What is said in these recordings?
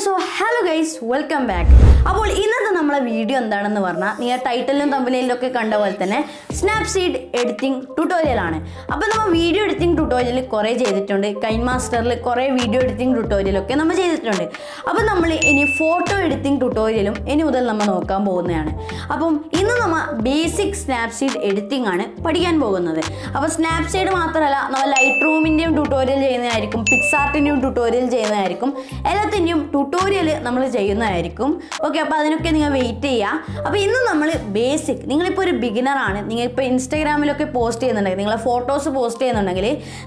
So hello guys, welcome back. അപ്പോൾ ഇന്നത്തെ നമ്മളെ വീഡിയോ എന്താണെന്ന് പറഞ്ഞാൽ നിങ്ങൾ ടൈറ്റിലും തമ്പനെയിലും ഒക്കെ കണ്ട പോലെ തന്നെ സ്നാപ്സീഡ് എഡിറ്റിംഗ് ട്യൂട്ടോറിയൽ ആണ്. അപ്പോൾ നമ്മൾ വീഡിയോ എഡിറ്റിംഗ് ട്യൂട്ടോറിയൽ കുറേ ചെയ്തിട്ടുണ്ട്. കൈൻമാസ്റ്ററിൽ കുറേ വീഡിയോ എഡിറ്റിംഗ് ട്യൂട്ടോറിയലൊക്കെ നമ്മൾ ചെയ്തിട്ടുണ്ട്. അപ്പോൾ നമ്മൾ ഇനി ഫോട്ടോ എഡിറ്റിംഗ് ട്യൂട്ടോറിയലും ഇനി മുതൽ നമ്മൾ നോക്കാൻ പോകുന്നതാണ്. അപ്പം ഇന്ന് നമ്മൾ ബേസിക് സ്നാപ്സീഡ് എഡിറ്റിംഗ് ആണ് പഠിക്കാൻ പോകുന്നത്. അപ്പോൾ സ്നാപ്സീഡ് മാത്രമല്ല, നമ്മൾ ലൈറ്റ്റൂമിൻ്റെയും ട്യൂട്ടോറിയൽ ചെയ്യുന്നതായിരിക്കും, പിക്സാർട്ടിൻ്റെയും ട്യൂട്ടോറിയൽ ചെയ്യുന്നതായിരിക്കും, എല്ലാത്തിൻ്റെയും ട്യൂട്ടോറിയൽ നമ്മൾ ചെയ്യുന്നതായിരിക്കും. ഓക്കെ, അപ്പോൾ അതിനൊക്കെ നിങ്ങൾ വെയിറ്റ് ചെയ്യുക. അപ്പോൾ ഇന്ന് നമ്മൾ ബേസിക്, നിങ്ങളിപ്പോൾ ഒരു ബിഗിനറാണ്, നിങ്ങളിപ്പോൾ ഇൻസ്റ്റാഗ്രാമിലൊക്കെ പോസ്റ്റ് ചെയ്യുന്നുണ്ടെങ്കിൽ, നിങ്ങളെ ഫോട്ടോസ് പോസ്റ്റ് ചെയ്യുന്നുണ്ടെങ്കിൽ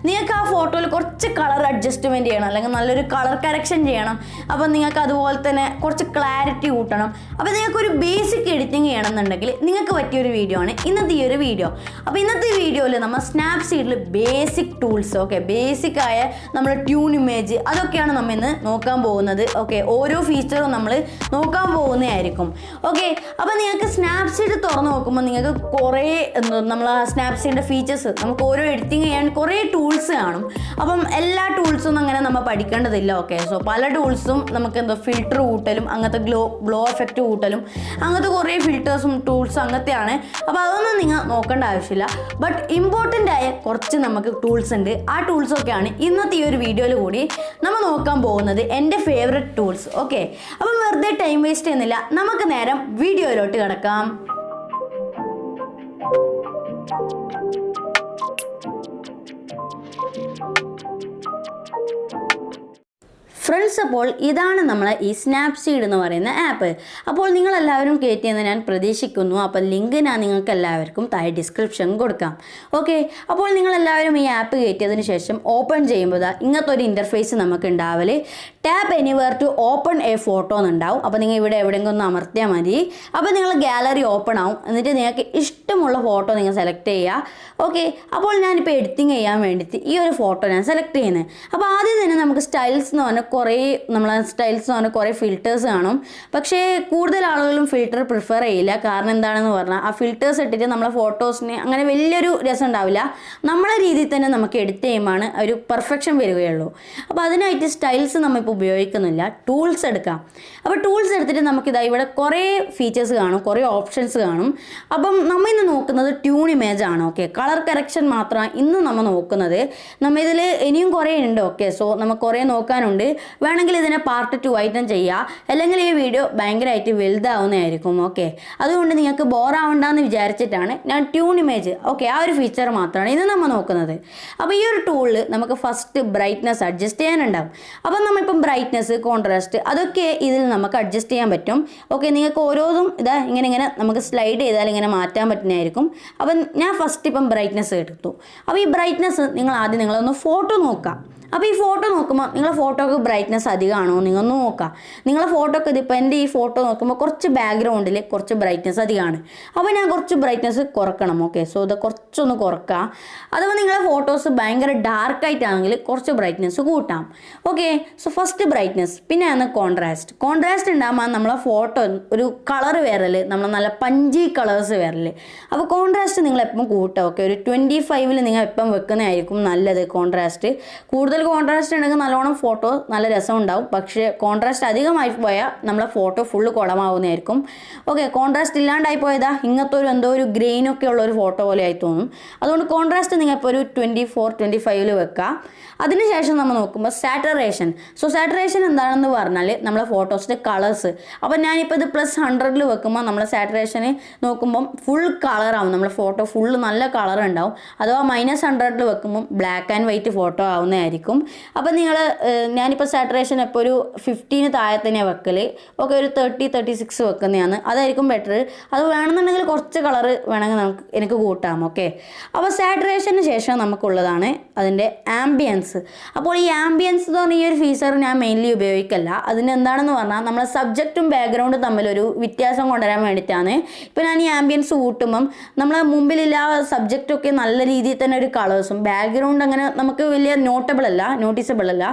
നിങ്ങൾക്ക് ആ ഫോട്ടോയിൽ കുറച്ച് കളർ അഡ്ജസ്റ്റ്മെൻറ്റ് ചെയ്യണം, അല്ലെങ്കിൽ നല്ലൊരു കളർ കറക്ഷൻ ചെയ്യണം. അപ്പോൾ നിങ്ങൾക്ക് അതുപോലെ തന്നെ കുറച്ച് ക്ലാരിറ്റി കൂട്ടണം. അപ്പോൾ നിങ്ങൾക്കൊരു ബേസിക് എഡിറ്റിംഗ് ചെയ്യണമെന്നുണ്ടെങ്കിൽ നിങ്ങൾക്ക് പറ്റിയൊരു വീഡിയോ ആണ് ഇന്നത്തെ ഈ ഒരു വീഡിയോ. അപ്പോൾ ഇന്നത്തെ വീഡിയോയിൽ നമ്മൾ സ്നാപ്സീഡിൽ ബേസിക് ടൂൾസ്, ഓക്കെ, ബേസിക് ആയ നമ്മുടെ ട്യൂൺ ഇമേജ്, അതൊക്കെയാണ് നമ്മൾ ഇന്ന് നോക്കാൻ പോകുന്നത്. ഓക്കെ, ഓരോ ഫീച്ചറും നമ്മൾ നോക്കാൻ പോകുന്നതായിരിക്കും. ഓക്കെ, അപ്പോൾ നിങ്ങൾക്ക് സ്നാപ്സീഡ് തുറന്ന് നോക്കുമ്പോൾ നിങ്ങൾക്ക് കുറേ നമ്മൾ സ്നാപ്സീഡിൻ്റെ ഫീച്ചേഴ്സ്, നമുക്ക് ഓരോ എഡിറ്റിംഗ് ചെയ്യാൻ കുറേ ടൂൾസ് കാണും. അപ്പം എല്ലാ ടൂൾസും അങ്ങനെ നമ്മൾ പഠിക്കേണ്ടതില്ല. ഓക്കെ, സോ പല ടൂൾസും നമുക്ക് എന്തോ ഫിൽറ്റർ കൂട്ടലും, അങ്ങനത്തെ ഗ്ലോ എഫക്റ്റ് കൂട്ടലും, അങ്ങനത്തെ കുറേ ഫിൽറ്റേഴ്സും ടൂൾസും അങ്ങനത്തെയാണ്. അപ്പോൾ അതൊന്നും നിങ്ങൾ നോക്കേണ്ട ആവശ്യമില്ല. ബട്ട് ഇമ്പോർട്ടൻ്റ് ആയ കുറച്ച് നമുക്ക് ടൂൾസ് ഉണ്ട്. ആ ടൂൾസൊക്കെയാണ് ഇന്നത്തെ ഈ ഒരു വീഡിയോയിൽ കൂടി നമ്മൾ നോക്കാൻ പോകുന്നത്, എൻ്റെ ഫേവറേറ്റ് ടൂൾസ്. ഓക്കെ, അപ്പം വെറുതെ ടൈം വേസ്റ്റ് ചെയ്യുന്നില്ല, നമുക്ക് നേരം വീഡിയോയിലോട്ട് കിടക്കാം. ഫ്രണ്ട്സ്, അപ്പോൾ ഇതാണ് നമ്മളെ ഈ സ്നാപ്സീഡ് എന്ന് പറയുന്ന ആപ്പ്. അപ്പോൾ നിങ്ങളെല്ലാവരും കയറ്റിയെന്ന് ഞാൻ പ്രതീക്ഷിക്കുന്നു. അപ്പോൾ ലിങ്ക് ഞാൻ നിങ്ങൾക്ക് എല്ലാവർക്കും താഴെ ഡിസ്ക്രിപ്ഷൻ കൊടുക്കാം. ഓക്കെ, അപ്പോൾ നിങ്ങളെല്ലാവരും ഈ ആപ്പ് കയറ്റിയതിന് ശേഷം ഓപ്പൺ ചെയ്യുമ്പോൾ ഇങ്ങനത്തെ ഒരു ഇൻ്റർഫേസ് നമുക്ക് ഉണ്ടാവല്. Tap anywhere to open a photo എന്നുണ്ടാവും. അപ്പോൾ നിങ്ങൾ ഇവിടെ എവിടെയെങ്കിലും ഒന്ന് അമർത്തിയാൽ മതി. അപ്പോൾ നിങ്ങൾ ഗാലറി ഓപ്പൺ ആവും. എന്നിട്ട് നിങ്ങൾക്ക് ഇഷ്ടമുള്ള ഫോട്ടോ നിങ്ങൾ സെലക്ട് ചെയ്യുക. ഓക്കെ, അപ്പോൾ ഞാനിപ്പോൾ എഡിറ്റിംഗ് ചെയ്യാൻ വേണ്ടിയിട്ട് ഈ ഒരു ഫോട്ടോ ഞാൻ സെലക്ട് ചെയ്യുന്നത്. അപ്പോൾ ആദ്യം തന്നെ നമുക്ക് സ്റ്റൈൽസ് എന്ന് പറഞ്ഞാൽ കുറേ ഫിൽറ്റേഴ്സ് കാണും. പക്ഷേ കൂടുതൽ ആളുകളും ഫിൽറ്റർ പ്രിഫർ ചെയ്യില്ല. കാരണം എന്താണെന്ന് പറഞ്ഞാൽ ആ ഫിൽറ്റേഴ്സ് ഇട്ടിട്ട് നമ്മളെ ഫോട്ടോസിന് അങ്ങനെ വലിയൊരു രസം ഉണ്ടാവില്ല. നമ്മളെ രീതിയിൽ തന്നെ നമുക്ക് എഡിറ്റ് ചെയ്യുമ്പോഴാണ് ഒരു പെർഫെക്ഷൻ വരികയുള്ളൂ. അപ്പോൾ അതിനായിട്ട് സ്റ്റൈൽസ് നമ്മളിപ്പോൾ ഉപയോഗിക്കുന്നില്ല, ടൂൾസ് എടുക്കാം. അപ്പോൾ ടൂൾസ് എടുത്തിട്ട് നമുക്കിതാ ഇവിടെ കുറേ ഫീച്ചേഴ്സ് കാണും, കുറേ ഓപ്ഷൻസ് കാണും. അപ്പം നമ്മൾ ഇന്ന് നോക്കുന്നത് ട്യൂൺ ഇമേജ് ആണ്. ഓക്കെ, കളർ കറക്ഷൻ മാത്രമാണ് ഇന്ന് നമ്മൾ നോക്കുന്നത്. നമ്മൾ ഇതിൽ ഇനിയും കുറേ ഉണ്ട്. ഓക്കെ, സോ നമുക്ക് കുറേ നോക്കാനുണ്ട്. വേണമെങ്കിൽ ഇതിനെ പാർട്ട് 2 ആയിട്ടും ചെയ്യുക, അല്ലെങ്കിൽ ഈ വീഡിയോ ഭയങ്കരമായിട്ട് വലുതാവുന്നതായിരിക്കും. ഓക്കെ, അതുകൊണ്ട് നിങ്ങൾക്ക് ബോറാവണ്ടെന്ന് വിചാരിച്ചിട്ടാണ് ഞാൻ ട്യൂൺ ഇമേജ്, ഓക്കെ, ആ ഒരു ഫീച്ചർ മാത്രമാണ് ഇന്ന് നമ്മൾ നോക്കുന്നത്. അപ്പോൾ ഈ ഒരു ടൂളിൽ നമുക്ക് ഫസ്റ്റ് ബ്രൈറ്റ്നസ് അഡ്ജസ്റ്റ് ചെയ്യാനുണ്ടാവും. അപ്പം നമ്മളിപ്പം ബ്രൈറ്റ്നസ്, കോൺട്രാസ്റ്റ്, അതൊക്കെ ഇതിൽ നമുക്ക് അഡ്ജസ്റ്റ് ചെയ്യാൻ പറ്റും. ഓക്കെ, നിങ്ങൾക്ക് ഓരോന്നും ഇതാ ഇങ്ങനെ നമുക്ക് സ്ലൈഡ് ചെയ്താൽ ഇങ്ങനെ മാറ്റാൻ പറ്റുന്നതായിരിക്കും. അപ്പം ഞാൻ ഫസ്റ്റ് ഇപ്പം ബ്രൈറ്റ്നസ് എടുത്തു. അപ്പോൾ ഈ ബ്രൈറ്റ്നസ് നിങ്ങളൊന്ന് ഫോട്ടോ നോക്കാം. അപ്പോൾ ഈ ഫോട്ടോ നോക്കുമ്പോൾ നിങ്ങളെ ഫോട്ടോക്ക് ബ്രൈറ്റ്നസ് അധികമാണോ നിങ്ങളൊന്ന് നോക്കാം. നിങ്ങളെ ഫോട്ടോക്ക് ഇതിപ്പോൾ എൻ്റെ ഈ ഫോട്ടോ നോക്കുമ്പോൾ കുറച്ച് ബാക്ക്ഗ്രൗണ്ടിൽ കുറച്ച് ബ്രൈറ്റ്നസ് അധികമാണ്. അപ്പോൾ ഞാൻ കുറച്ച് ബ്രൈറ്റ്നസ് കുറക്കണം. ഓക്കെ, സോ ഇത് കുറച്ചൊന്ന് കുറക്കാം. അഥവാ നിങ്ങളെ ഫോട്ടോസ് ഭയങ്കര ഡാർക്കായിട്ടാണെങ്കിൽ കുറച്ച് ബ്രൈറ്റ്നസ് കൂട്ടാം. ഓക്കെ, സോ ഫസ്റ്റ് ബ്രൈറ്റ്നസ്, പിന്നെ ആണ് കോൺട്രാസ്റ്റ് ഉണ്ടാകുമ്പോൾ നമ്മളെ ഫോട്ടോ ഒരു കളർ വരൽ, നമ്മൾ നല്ല പഞ്ചി കളേഴ്സ് വരൽ. അപ്പോൾ കോൺട്രാസ്റ്റ് നിങ്ങൾ എപ്പം കൂട്ടുക. ഓക്കെ, ഒരു 25 നിങ്ങൾ എപ്പം വെക്കുന്നതായിരിക്കും നല്ലത്. കൂടുതൽ കോൺട്രാസ്റ്റ് ഉണ്ടെങ്കിൽ നല്ലോണം ഫോട്ടോ നല്ല രസം ഉണ്ടാവും. പക്ഷേ കോൺട്രാസ്റ്റ് അധികമായി പോയാൽ നമ്മളെ ഫോട്ടോ ഫുള്ള് കുളമാവുന്നതായിരിക്കും. ഓക്കെ, കോൺട്രാസ്റ്റ് ഇല്ലാണ്ടായി പോയതാ ഇങ്ങനത്തെ എന്തോ ഒരു ഗ്രെയിനൊക്കെ ഉള്ള ഒരു ഫോട്ടോ പോലെ ആയി തോന്നും. അതുകൊണ്ട് കോൺട്രാസ്റ്റ് നിങ്ങൾ ഇപ്പോൾ ഒരു 24-25 വെക്കുക. അതിനുശേഷം നമ്മൾ നോക്കുമ്പോൾ സാറ്ററേഷൻ. സോ സാറ്ററേഷൻ എന്താണെന്ന് പറഞ്ഞാൽ നമ്മളെ ഫോട്ടോസിൻ്റെ കളേഴ്സ്. അപ്പോൾ ഞാനിപ്പോൾ ഇത് +100 വെക്കുമ്പോൾ നമ്മളെ സാറ്ററേഷന് നോക്കുമ്പം ഫുൾ കളറാവും. നമ്മളെ ഫോട്ടോ ഫുള്ള് നല്ല കളർ ഉണ്ടാവും. അഥവാ -100 വെക്കുമ്പം ബ്ലാക്ക് ആൻഡ് വൈറ്റ് ഫോട്ടോ ആവുന്നതായിരിക്കും. അപ്പോൾ ഞാനിപ്പോൾ സാറ്ററേഷൻ ഇപ്പോൾ ഒരു 15 താഴെ തന്നെ വെക്കൽ. ഓക്കെ, ഒരു 30-36 വെക്കുന്നതാണ്, അതായിരിക്കും ബെറ്റർ. അത് വേണമെന്നുണ്ടെങ്കിൽ കുറച്ച് കളർ വേണമെങ്കിൽ എനിക്ക് കൂട്ടാം. ഓക്കെ, അപ്പോൾ സാറ്ററേഷന് ശേഷം നമുക്കുള്ളതാണ് അതിൻ്റെ ആംബിയൻസ്. അപ്പോൾ ഈ ആംബിയൻസ് എന്ന് പറഞ്ഞ ഈ ഒരു ഫീച്ചർ ഞാൻ മെയിൻലി ഉപയോഗിക്കല്ല. അതിനെന്താണെന്ന് പറഞ്ഞാൽ നമ്മളെ സബ്ജക്റ്റും ബാക്ക്ഗ്രൗണ്ടും തമ്മിലൊരു വ്യത്യാസം കൊണ്ടുവരാൻ വേണ്ടിയിട്ടാണ്. ഇപ്പോൾ ഞാൻ ഈ ആംബിയൻസ് കൂട്ടുമ്പം നമ്മളെ മുമ്പിലില്ല സബ്ജക്റ്റൊക്കെ നല്ല രീതിയിൽ തന്നെ ഒരു കളേഴ്സും, ബാക്ക്ഗ്രൗണ്ട് അങ്ങനെ നമുക്ക് വലിയ നോട്ടീസബിൾ അല്ല.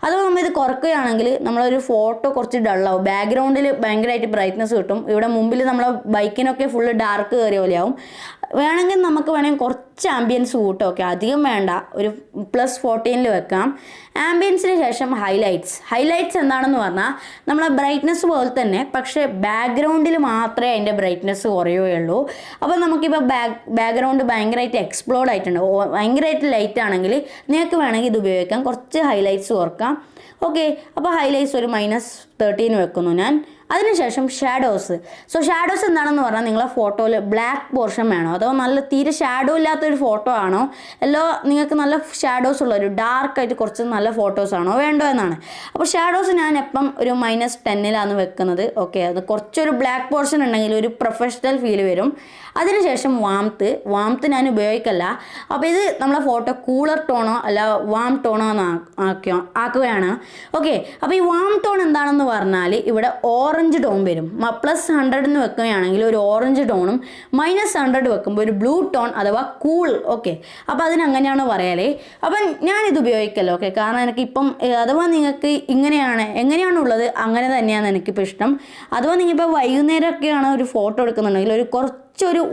അഥവാ നമ്മൾ ഇത് കുറക്കുകയാണെങ്കിൽ നമ്മളൊരു ഫോട്ടോ കുറച്ച് ഡള്ളാവും. ബാക്ക്ഗ്രൗണ്ടിൽ ഭയങ്കരമായിട്ട് ബ്രൈറ്റ്നസ് കിട്ടും. ഇവിടെ മുമ്പിൽ നമ്മളെ ബൈക്കിനൊക്കെ ഫുള്ള് ഡാർക്ക് കയറിയ പോലെയാവും. വേണമെങ്കിൽ കുറച്ച് കുറച്ച് ആംബിയൻസ് കൂട്ടും. ഓക്കെ, അധികം വേണ്ട, ഒരു +14 വെക്കാം. ആംബിയൻസിന് ശേഷം ഹൈലൈറ്റ്സ് എന്താണെന്ന് പറഞ്ഞാൽ നമ്മളെ ബ്രൈറ്റ്നസ് പോലെ തന്നെ, പക്ഷേ ബാക്ക്ഗ്രൗണ്ടിൽ മാത്രമേ അതിൻ്റെ ബ്രൈറ്റ്നസ് കുറയുകയുള്ളൂ. അപ്പോൾ നമുക്കിപ്പോൾ ബാക്ക്ഗ്രൗണ്ട് ഭയങ്കരമായിട്ട് എക്സ്പ്ലോർഡ് ആയിട്ടുണ്ട്, ഭയങ്കരമായിട്ട് ലൈറ്റ് ആണെങ്കിൽ നിങ്ങൾക്ക് വേണമെങ്കിൽ ഇത് ഉപയോഗിക്കാം. കുറച്ച് ഹൈലൈറ്റ്സ് കുറക്കാം. ഓക്കെ, അപ്പോൾ ഹൈലൈറ്റ്സ് ഒരു -13 വെക്കുന്നു ഞാൻ. അതിനുശേഷം ഷാഡോസ്. ഷാഡോസ് എന്താണെന്ന് പറഞ്ഞാൽ നിങ്ങളെ ഫോട്ടോയിൽ ബ്ലാക്ക് പോർഷൻ വേണോ, അതോ നല്ല തീരെ ഷാഡോ ഇല്ലാത്തൊരു ഫോട്ടോ ആണോ, അല്ലോ നിങ്ങൾക്ക് നല്ല ഷാഡോസ് ഉള്ള ഒരു ഡാർക്കായിട്ട് കുറച്ച് നല്ല ഫോട്ടോസ് ആണോ വേണ്ടോ എന്നാണ്. അപ്പോൾ ഷാഡോസ് ഞാൻ എപ്പം ഒരു -10 വെക്കുന്നത്. ഓക്കെ, അത് കുറച്ചൊരു ബ്ലാക്ക് പോർഷൻ ഉണ്ടെങ്കിൽ ഒരു പ്രൊഫഷണൽ ഫീൽ വരും. അതിനുശേഷം വാംത്ത് ഞാൻ ഉപയോഗിക്കല്ല. അപ്പോൾ ഇത് നമ്മളെ ഫോട്ടോ കൂളർ ടോണോ അല്ല വാം ടോണോ എന്ന് ആക്കുകയാണ്. ഓക്കെ, അപ്പോൾ ഈ വാം ടോൺ എന്താണെന്ന് പറഞ്ഞാൽ ഇവിടെ ഓറഞ്ച് ടോൺ വരും. +100 വെക്കുകയാണെങ്കിൽ ഒരു ഓറഞ്ച് ടോണും -100 വെക്കുമ്പോൾ ഒരു ബ്ലൂ ടോൺ അഥവാ കൂൾ. ഓക്കെ, അപ്പോൾ അതിനങ്ങനെയാണ് പറയാലേ. അപ്പം ഞാനിത് ഉപയോഗിക്കല്ലോ. ഓക്കെ, കാരണം എനിക്കിപ്പം അഥവാ നിങ്ങൾക്ക് എങ്ങനെയാണുള്ളത് അങ്ങനെ തന്നെയാണ് എനിക്കിപ്പോൾ ഇഷ്ടം. അഥവാ നിങ്ങളിപ്പോൾ വൈകുന്നേരമൊക്കെയാണ് ഒരു ഫോട്ടോ എടുക്കുന്നുണ്ടെങ്കിൽ ഒരു കുറച്ചൊരു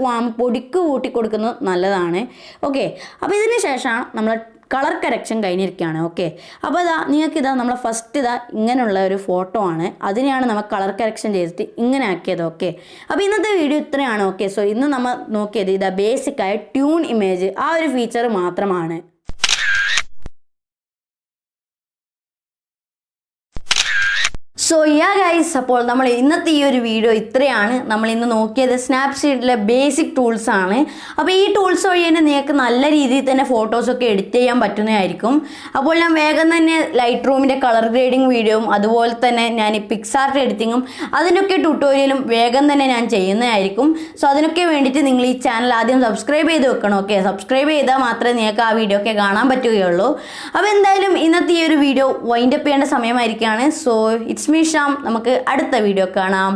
പൊടിക്ക് കൂട്ടി കൊടുക്കുന്നത് നല്ലതാണ്. ഓക്കെ, അപ്പോൾ ഇതിന് ശേഷമാണ് നമ്മൾ കളർ കറക്ഷൻ കഴിഞ്ഞിരിക്കുകയാണ്. ഓക്കെ, അപ്പോൾ നിങ്ങൾക്കിതാ നമ്മളെ ഫസ്റ്റ് ഇങ്ങനെയുള്ള ഒരു ഫോട്ടോ ആണ്, അതിനെയാണ് നമ്മൾ കളർ കറക്ഷൻ ചെയ്തിട്ട് ഇങ്ങനെ ആക്കിയത്. ഓക്കെ, അപ്പോൾ ഇന്നത്തെ വീഡിയോ ഇത്രയാണ്. ഓക്കെ, ഇന്ന് നമ്മൾ നോക്കിയത് ബേസിക്കായ ട്യൂൺ ഇമേജ്, ആ ഒരു ഫീച്ചർ മാത്രമാണ്. ഗൈസ്, അപ്പോൾ നമ്മൾ ഇന്നത്തെ ഈ ഒരു വീഡിയോ ഇത്രയാണ്. നമ്മൾ ഇന്ന് നോക്കിയത് സ്നാപ്സീഡിലെ ബേസിക് ടൂൾസ് ആണ്. അപ്പോൾ ഈ ടൂൾസ് വഴി തന്നെ നിങ്ങൾക്ക് നല്ല രീതിയിൽ തന്നെ ഫോട്ടോസൊക്കെ എഡിറ്റ് ചെയ്യാൻ പറ്റുന്നതായിരിക്കും. അപ്പോൾ ഞാൻ വേഗം തന്നെ ലൈറ്റ് റൂമിൻ്റെ കളർ ഗ്രേഡിങ് വീഡിയോയും അതുപോലെ തന്നെ ഞാൻ ഈ പിക്സാർട്ട് എഡിറ്റിങ്ങും അതിനൊക്കെ ട്യൂട്ടോറിയലും വേഗം തന്നെ ഞാൻ ചെയ്യുന്നതായിരിക്കും. അതിനൊക്കെ വേണ്ടിയിട്ട് നിങ്ങൾ ഈ ചാനൽ ആദ്യം സബ്സ്ക്രൈബ് ചെയ്ത് വെക്കണം. ഓക്കെ, സബ്സ്ക്രൈബ് ചെയ്താൽ മാത്രമേ നിങ്ങൾക്ക് ആ വീഡിയോ ഒക്കെ കാണാൻ പറ്റുകയുള്ളൂ. അപ്പോൾ എന്തായാലും ഇന്നത്തെ ഈ ഒരു വീഡിയോ വൈൻഡപ്പ് ചെയ്യേണ്ട സമയമായിരിക്കുകയാണ്. It's me sham. നമുക്ക് അടുത്ത വീഡിയോ കാണാം.